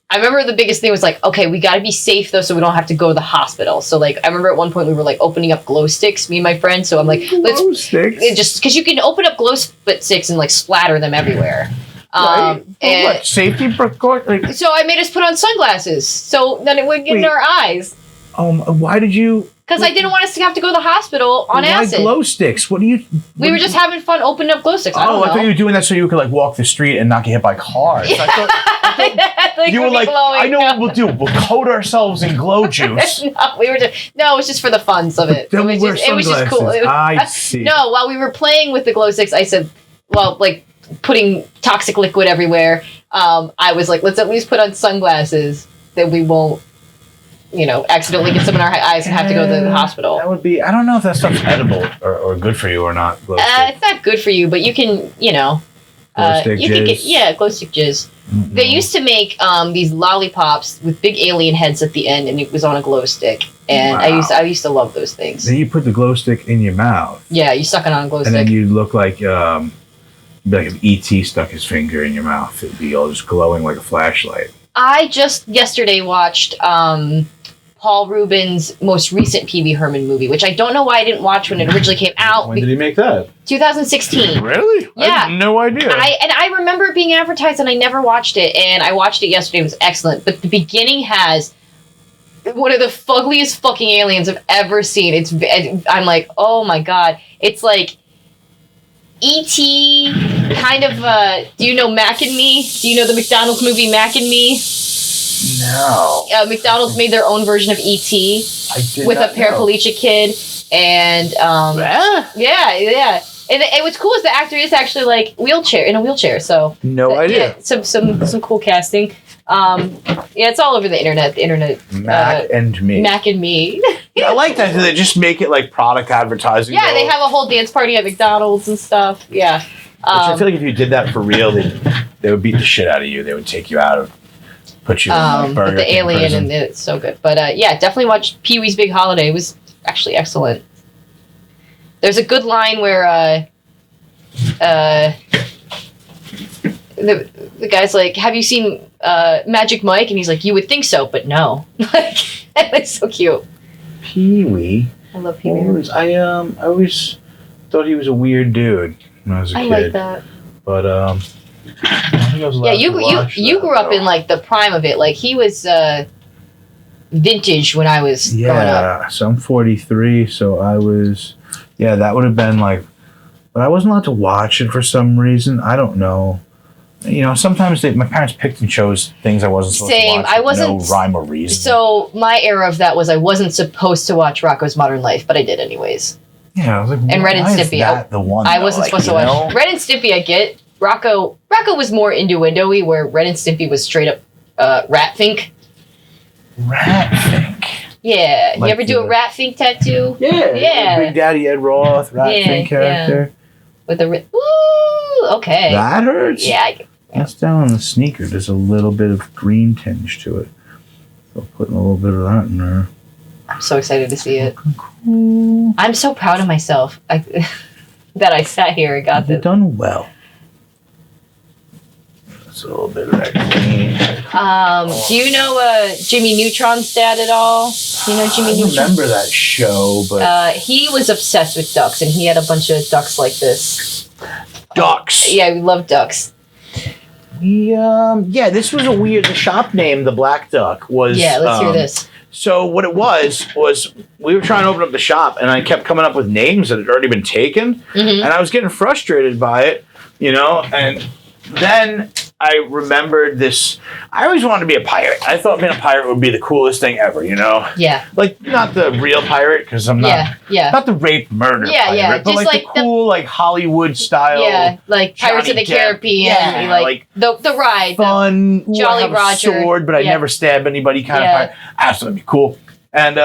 B: I remember the biggest thing was like, okay, we got to be safe though, so we don't have to go to the hospital. So like, I remember at one point we were like opening up glow sticks, me and my friend. So I'm like,
A: sticks?
B: Just because you can open up glow sticks and like splatter them everywhere.
A: Right. And what, safety precaution?
B: So I made us put on sunglasses so that it wouldn't get in our eyes.
A: Why did you?
B: Because I didn't want us to have to go to the hospital on acid.
A: Why glow sticks? We
B: were just having fun opening up glow sticks. I thought
A: you were doing that so you could like walk the street and not get hit by cars.
B: Yeah. I thought you were like,
A: I know what we'll do. We'll coat ourselves in glow juice.
B: No, it was just for the funs of it.
A: It was just cool. I see.
B: No, while we were playing with the glow sticks, I said, well, like putting toxic liquid everywhere. I was like, let's at least put on sunglasses that we won't, accidentally get some in our eyes and have to go to the hospital.
A: That would be, I don't know if that stuff's edible or good for you or not.
B: It's not good for you, but you can,
A: Glow-stick
B: you could
A: jizz.
B: get glow stick jizz.
A: Mm-hmm.
B: They used to make these lollipops with big alien heads at the end, and it was on a glow stick. And
A: Wow.
B: I used to love those things.
A: Then you put the glow stick in your mouth.
B: Yeah, you suck it on a glow
A: And
B: stick.
A: then you look like if E.T. stuck his finger in your mouth. It'd be all just glowing like a flashlight.
B: I just yesterday watched Paul Rubin's most recent Pee Wee Herman movie, which I don't know why I didn't watch when it originally came out.
A: When did he make that?
B: 2016.
A: Really?
B: Yeah.
A: I had no idea.
B: I remember it being advertised and I never watched it, and I watched it yesterday. It was excellent. But the beginning has one of the fuggliest fucking aliens I've ever seen. I'm like, oh my god. It's like E.T. kind of, do you know Mac and Me? Do you know the McDonald's movie Mac and Me?
A: No.
B: McDonald's made their own version of E.T.
A: I did
B: with a
A: not know.
B: paraplegic kid. And, yeah. And what's cool is the actor is actually like in a wheelchair. So
A: No idea.
B: Yeah, some cool casting. It's all over the internet.
A: Mac and Me.
B: Mac and Me.
A: I like that. They just make it like product advertising.
B: Yeah, they have a whole dance party at McDonald's and stuff. Yeah.
A: Which I feel like if you did that for real, they would beat the shit out of you. They would take you out put you in like Burger
B: but the
A: King
B: alien
A: prison.
B: and it's so good. But yeah, definitely watch Pee Wee's Big Holiday. It was actually excellent. There's a good line where the guy's like, "Have you seen Magic Mike?" And he's like, "You would think so, but no." Like, it's so cute.
A: Pee Wee.
B: I love Pee Wee.
A: I always thought he was a weird dude when I was a
B: I
A: kid.
B: like that.
A: But I don't think I was allowed
B: Yeah, you
A: to watch
B: you
A: that,
B: grew up
A: though.
B: in like the prime of it. Like he was vintage when I was growing up.
A: Yeah, so I'm 43, so I was, that would have been like, but I wasn't allowed to watch it for some reason. I don't know. You know, sometimes my parents picked and chose things I wasn't supposed
B: Same.
A: to watch.
B: I wasn't-
A: No rhyme or reason.
B: So my era of that was I wasn't supposed to watch Rocko's Modern Life, but I did anyways.
A: Yeah, I was like,
B: And Red and
A: why is
B: Stimpy,
A: that the one?
B: I
A: though?
B: wasn't
A: Like,
B: supposed to
A: you
B: watch
A: know?
B: Red and Stimpy. I get Rocco was more innuendo-y, where Red and Stimpy was straight up rat fink.
A: Rat Fink.
B: Yeah, you
A: Like
B: ever do a
A: the-
B: rat fink tattoo?
A: Yeah.
B: Yeah.
A: Big Daddy Ed Roth, Rat Fink character.
B: With a ooh, okay.
A: That hurts.
B: Yeah,
A: That's down on the sneaker. There's a little bit of green tinge to it. So putting a little bit of that in there.
B: I'm so excited to see it.
A: Cool.
B: I'm so proud of myself that I sat here and got
A: You've
B: this.
A: done well. That's a little bit of that green.
B: Do you know Jimmy Neutron's dad at all? You know Jimmy
A: I
B: Neutron?
A: remember that show, but
B: He was obsessed with ducks, and he had a bunch of ducks like this.
A: ducks.
B: Yeah, we love ducks.
A: This was a weird. The shop name, the Black Duck, was.
B: Yeah, let's hear this.
A: So what it was we were trying to open up the shop, and I kept coming up with names that had already been taken,
B: Mhm.
A: and I was getting frustrated by it, and then I remembered this. I always wanted to be a pirate. I thought being a pirate would be the coolest thing ever,
B: Yeah,
A: like not the real pirate, because I'm not
B: yeah.
A: not the rape murder
B: Yeah,
A: pirate,
B: yeah,
A: but
B: just
A: like
B: like
A: the cool like Hollywood style.
B: Yeah, like Pirates of the
A: Johnny Depp.
B: Caribbean,
A: Yeah,
B: like the ride.
A: Fun, ooh,
B: Jolly
A: I have
B: Roger.
A: a sword, but I
B: Yeah.
A: never stab anybody kind
B: Yeah.
A: of pirate. That's gonna be cool. And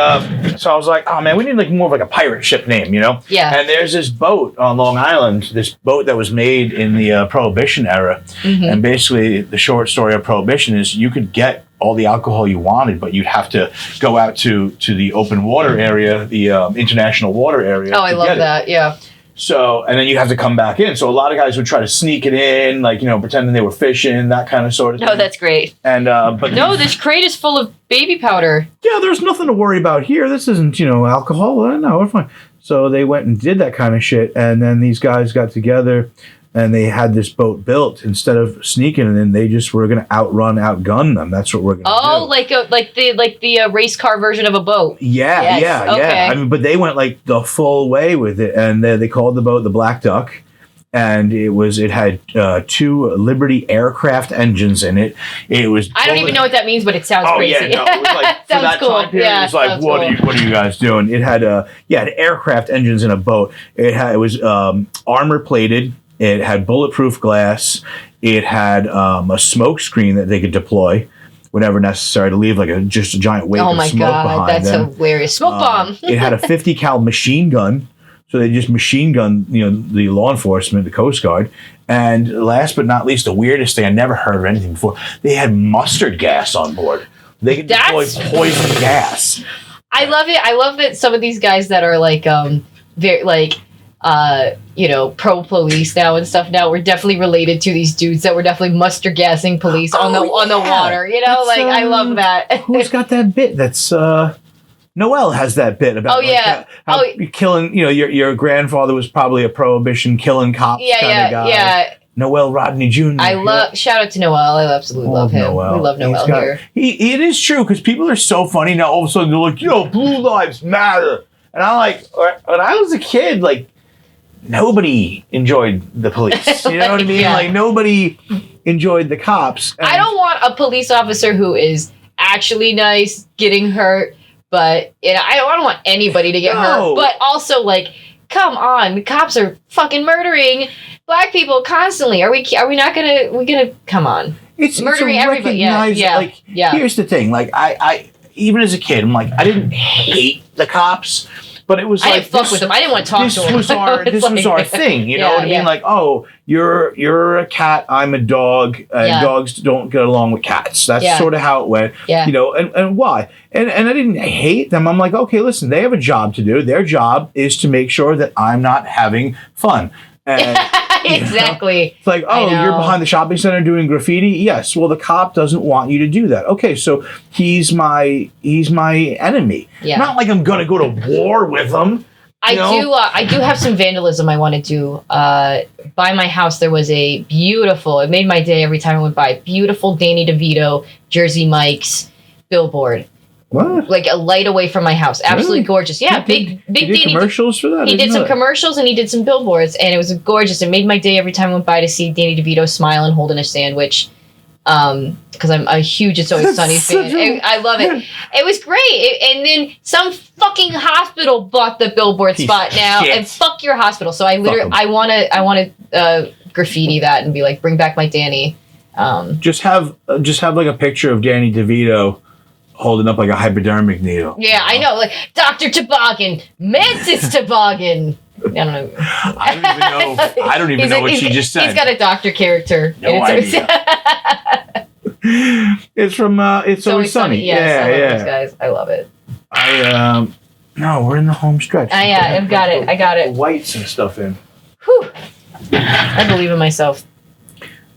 A: so I was like, oh man, we need like more of like a pirate ship name,
B: Yeah.
A: And there's this boat on Long Island, this boat that was made in the Prohibition era.
B: Mhm.
A: And basically, the short story of Prohibition is you could get all the alcohol you wanted, but you'd have to go out to the open water area, the international water area.
B: Oh, I
A: to
B: love
A: get it.
B: that. Yeah.
A: So, and then you have to come back in. So a lot of guys would try to sneak it in, like, pretending they were fishing, that kind of sort of thing.
B: No, that's great.
A: And, but
B: No, this crate is full of baby powder.
A: yeah, there's nothing to worry about here. This isn't, alcohol. No, we're fine. So they went and did that kind of shit. And then these guys got together and they had this boat built. Instead of sneaking it in, they just were going to outgun them. That's what we're going to
B: Oh,
A: do.
B: like the race car version of a boat.
A: Yeah,
B: Yes,
A: yeah.
B: okay.
A: I mean, but they went like the full way with it. And they called the boat the Black Duck. And it had 2 Liberty aircraft engines in it. It was.
B: I don't even know what that means, but it sounds
A: Oh
B: crazy.
A: yeah, no, it was like for
B: Sounds
A: that
B: cool.
A: time period.
B: Yeah,
A: it was like,
B: sounds
A: what
B: cool.
A: are you guys doing? It had it had aircraft engines in a boat. It was armor plated. It had bulletproof glass. It had a smoke screen that they could deploy whenever necessary to leave just a giant wake
B: Oh
A: of
B: my
A: smoke
B: god,
A: behind
B: that's
A: them.
B: hilarious. Smoke bomb.
A: It had a 50 cal machine gun. So they just machine gun, the law enforcement, the Coast Guard. And last but not least, the weirdest thing, I never heard of anything before, they had mustard gas on board. They could deploy poison gas.
B: I love it. I love that some of these guys that are like, very like, pro police now and stuff now, we're definitely related to these dudes that were definitely mustard gassing police on the water. I love that.
A: Who's got that bit? That's Noel has that bit about how you're killing. Your grandfather was probably a prohibition killing cops kind of guy. Yeah. Noel Rodney Jr.
B: Shout out to Noel. I absolutely love him.
A: Noel.
B: We love Noel here.
A: It is true because people are so funny now. All of a sudden they're like, Blue Lives Matter, and I'm like, when I was a kid, like nobody enjoyed the police. You know what I mean? Yeah. Like nobody enjoyed the cops.
B: I don't want a police officer who is actually nice getting hurt. But I don't want anybody to get hurt. But also, like, come on, the cops are fucking murdering black people constantly. Are we not gonna come on?
A: It's
B: murdering everybody. Yeah.
A: Here's the thing. Like, I even as a kid, I'm like, I didn't hate the cops. But it was
B: I didn't fuck with them. I didn't want to talk to them.
A: This was our thing. You know what I mean? Like, you're a cat, I'm a dog, and dogs don't get along with cats. That's sort of how it went. Yeah. And why? And I didn't hate them. I'm like, okay, listen, they have a job to do. Their job is to make sure that I'm not having fun. And,
B: exactly.
A: It's like, you're behind the shopping center doing graffiti? Yes. Well, the cop doesn't want you to do that. Okay, so he's my enemy. Yeah. Not like I'm gonna go to war with him.
B: I do have some vandalism I want to do. By my house, there was a beautiful. It made my day every time I went by. Beautiful Danny DeVito, Jersey Mike's billboard.
A: What?
B: Like a light away from my house. Absolutely
A: really?
B: Gorgeous. Yeah, big
A: he did commercials for that?
B: He did some commercials and he did some billboards, and it was gorgeous. It made my day every time I went by to see Danny DeVito smiling, holding a sandwich. Because I'm a huge It's Always Sunny fan. I love it. It was great. And then some fucking hospital bought the billboard spot now, and fuck your hospital. So I want to graffiti that and be like, bring back my Danny.
A: Just have like a picture of Danny DeVito holding up like a hypodermic needle.
B: Yeah, I know. Like, Dr. Toboggan, Mantis Toboggan. I don't know.
A: I don't even know what she just said.
B: He's got a doctor character.
A: No idea. It's from It's Always Sunny.
B: Yes, I love those guys. I love it.
A: No, we're in the home stretch.
B: I've got it. I got it.
A: Whites and stuff in.
B: Whew. I believe in myself.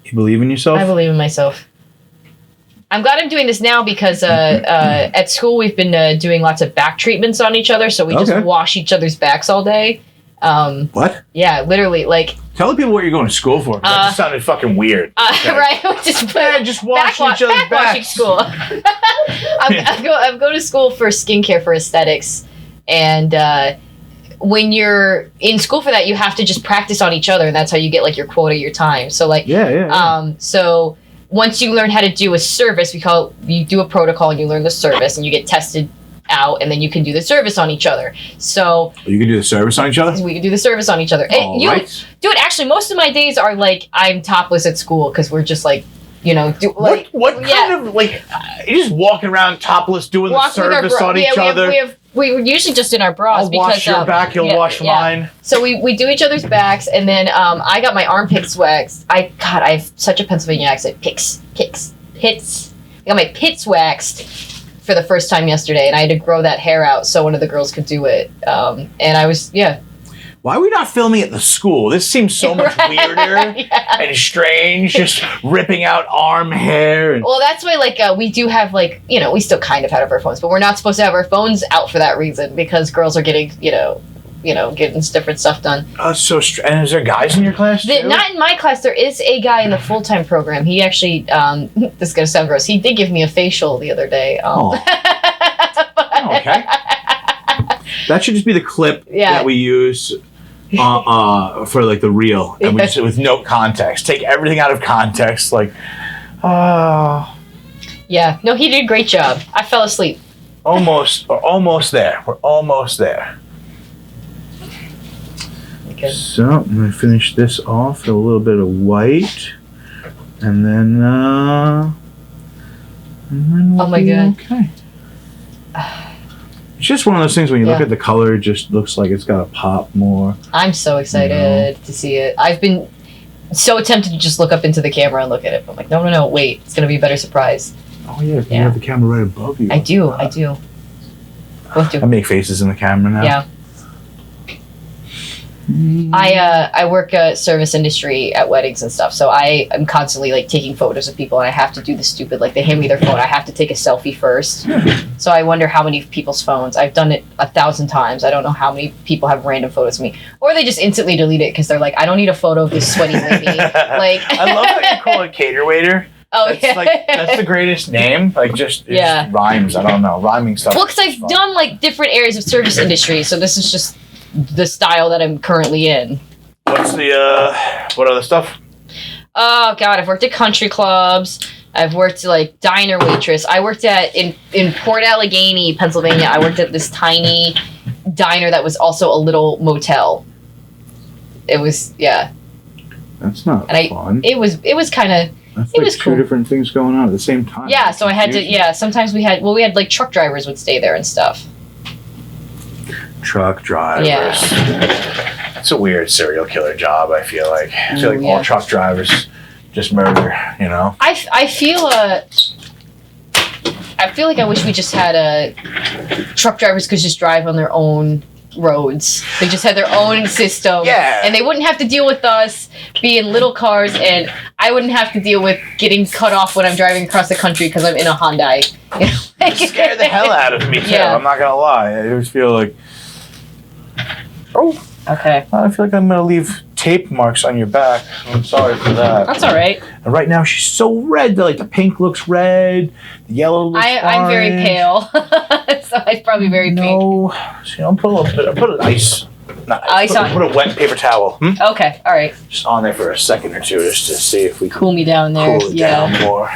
A: You believe in yourself?
B: I believe in myself. I'm glad I'm doing this now because at school we've been doing lots of back treatments on each other, so we just wash each other's backs all day.
A: What?
B: Yeah, literally, like.
A: Tell the people what you're going to school for. That just sounded fucking weird.
B: Right?
A: Just washing each other's backs.
B: Backwashing school. I'm going to school for skincare for aesthetics, and when you're in school for that, you have to just practice on each other, and that's how you get like your quota, your time. So like, so. Once you learn how to do a service, you do a protocol and you learn the service and you get tested out, and then you can do the service on each other. So
A: you can do the service on each other?
B: We can do the service on each other.
A: Right.
B: Dude, actually, most of my days are like I'm topless at school because we're just like,
A: what kind of, like, you're just walking around topless doing the service on each other?
B: We usually just in our bras.
A: I'll wash your back, you'll wash mine.
B: So we do each other's backs, and then I got my armpits waxed. I have such a Pennsylvania accent. Pits. I got my pits waxed for the first time yesterday, and I had to grow that hair out so one of the girls could do it. And I was,
A: Why are we not filming at the school? This seems so much weirder and strange, just ripping out arm hair.
B: Well, that's why, like, we do have, like, we still kind of have our phones, but we're not supposed to have our phones out for that reason because girls are getting, getting different stuff done.
A: So and is there guys in your class too?
B: Not in my class. There is a guy in the full-time program. He actually, this is going to sound gross, he did give me a facial the other day.
A: Okay. That should just be the clip that we use for like the reel, and we just with no context. Take everything out of context, like,
B: yeah. No, he did a great job. I fell asleep.
A: Almost there. We're almost there.
B: Okay.
A: So I'm gonna finish this off with a little bit of white, and then we'll
B: oh my god.
A: Okay. It's just one of those things when you look
B: Yeah.
A: at the color, it just looks like it's got to pop more.
B: I'm so excited to see it. I've been so tempted to just look up into the camera and look at it. But I'm like, no, wait. It's going to be a better surprise.
A: Oh, yeah. You
B: Yeah.
A: have the camera right above you.
B: I do. Both do.
A: I make faces in the camera now.
B: Yeah. I work service industry at weddings and stuff, so I am constantly like taking photos of people, and I have to do the stupid, like they hand me their phone, I have to take a selfie first. So I wonder how many people's phones. I've done it 1,000 times. I don't know how many people have random photos of me, or they just instantly delete it because they're like, I don't need a photo of this sweaty lady. Like
A: I love how you call it cater waiter.
B: Oh
A: That's
B: yeah,
A: like that's the greatest name. Like it just rhymes. I don't know, rhyming stuff.
B: Well, because I've done like different areas of service industry, so this is just the style that I'm currently in.
A: What's the what other stuff?
B: Oh God, I've worked at country clubs. I've worked like diner waitress. I worked in Port Allegheny, Pennsylvania. I worked at this tiny diner that was also a little motel. It was
A: That's not fun.
B: It was kind of.
A: That's
B: it
A: like
B: was
A: two
B: cool.
A: different things going on at the same time.
B: Yeah, so I had to. Yeah, sometimes we had like truck drivers would stay there and stuff.
A: Truck drivers.
B: Yeah.
A: It's a weird serial killer job. I feel like all truck drivers just murder. You know.
B: I feel like I wish we just had truck drivers could just drive on their own roads. They just had their own system.
A: Yeah.
B: And they wouldn't have to deal with us being little cars, and I wouldn't have to deal with getting cut off when I'm driving across the country because I'm in a Hyundai. You know?
A: It scared the hell out of me too.
B: Yeah.
A: I'm not gonna lie. I always feel like. Oh.
B: Okay.
A: I feel like I'm gonna leave tape marks on your back. I'm sorry for that.
B: That's all right.
A: And right now she's so red. Like the pink looks red, the yellow looks
B: I'm very
A: orange.
B: pale, so it's probably very pink.
A: No, so, I'll put a little bit. I'll put an ice. Not
B: Ice
A: put,
B: on.
A: Put a wet paper towel.
B: Okay, all right.
A: Just on there for a second or two, just to see if we can
B: Cool me down there.
A: cool it down more.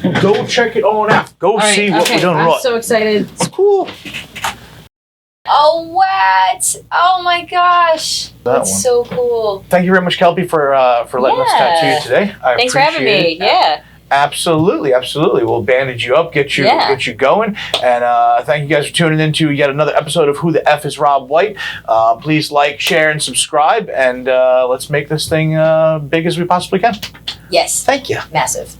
A: Well, go check it on out. Go
B: All right,
A: see what we're doing
B: I'm
A: right.
B: so excited.
A: It's cool.
B: Oh, what? Oh my gosh.
A: That
B: That's
A: one.
B: so cool.
A: Thank you very much, Kelpy, for letting us tattoo you today. I
B: Thanks for having me.
A: appreciate it.
B: Yeah.
A: Absolutely. We'll bandage you up, get you going, and thank you guys for tuning in to yet another episode of Who the F is Rob White. Please like, share, and subscribe, and let's make this thing big as we possibly can.
B: Yes.
A: Thank you.
B: Massive.